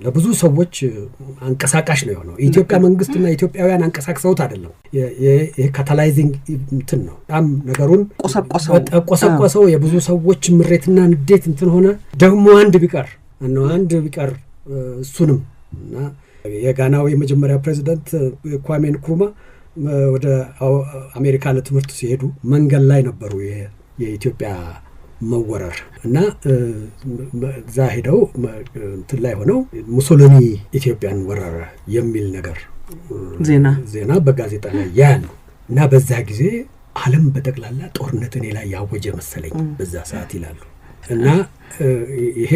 ለብዙ ሰዎች አንቀሳቃሽ ነው የሆነው። የኢትዮጵያ መንግስትና ኢትዮጵያውያን አንቀሳቅሰውት አይደለም። ይሄ ካታላይዚንግ እንትን ነው። በጣም ነገሩን ቆሰቆሰው። የብዙ ሰዎች ምሬትና ንዴት እንትን ሆነ። ደግሞ አንድ ቢቀር እሱንም እና የጋናው የመጀመሪያ ፕሬዚዳንት ኳሜ ንክሩማ ወደ አሜሪካ ለትምህርት ሲሄዱ መንገድ ላይ ነበሩ የኢትዮጵያ መወረር እና እዛ ሄደው እንትን ላይ ሆነው ሙሶሊኒ ኢትዮጵያን ወረረ የሚል ነገር ዜና በጋዜጣ ላይ ያሉ እና በዛ ጊዜ ዓለም በጠቅላላ ጦርነት እኔ ላይ ያወጀ መሰለኝ በዛ ሰዓት ይላሉ። እና ይሄ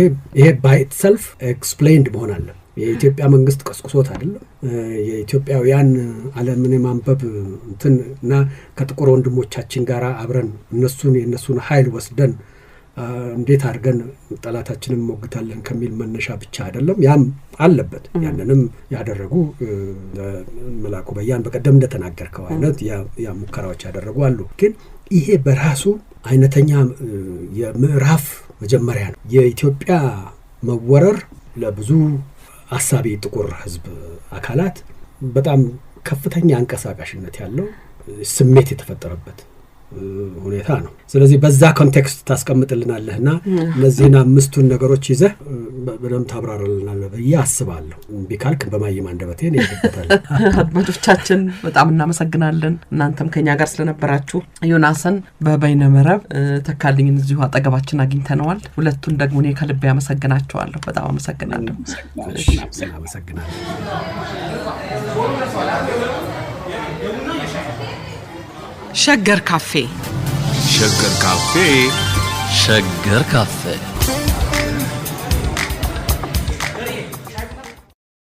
ባይ ኢትሰልፍ ኤክስፕሌይንድ መሆን አለ። የኢትዮጵያ መንግስት ቀስቅሶት አይደለም። የኢትዮጵያውያን ዓለምን ማንበብ እንትን እና ከጥቁር ወንድሞቻችን ጋር አብረን የነሱን ኃይል ወስደን እንዴት አድርገን ጠላታችንን ሞግታለን ከሚል መነሻ ብቻ አይደለም። ያም አለበት። ያንንም ያደረጉ መላኩ በያን በቀደም እንደተናገርከው አይነት ያ ሙከራዎች ያደረጉ አሉ። ግን ይሄ በራሱ አይነተኛ የምዕራፍ መጀመሪያ ነው። የኢትዮጵያ መወረር ለብዙ አሳቢ ጥቁር ህዝብ አካላት በጣም ከፍተኛ አንቀሳቃሽነት ያለው ስሜት የተፈጠረበት ሁኔታ ነው። ስለዚህ በዛ ኮንቴክስት ታስቀምጥልናለህና እነዚህን 5ቱን ነገሮች ይዘህ በደንብ ታብራራልናለህ ብዬ አስባለሁ። ቢካልክ በማይም አንደበቴ ነው ይደበታል። አድማጮቻችን በጣም እናመሰግናለን። እናንተም ከኛ ጋር ስለነበራችሁ ዮናስን በበይነመረብ ተካልኝን እዚሁ አጠገባችን አግኝተነዋል። ሁለቱን ደግሞ እኔ ከልብ ያመሰግናቸዋለሁ። በጣም አመሰግናለሁ። አመሰግናለሁ። ሸገር ካፌ ሸገር ካፌ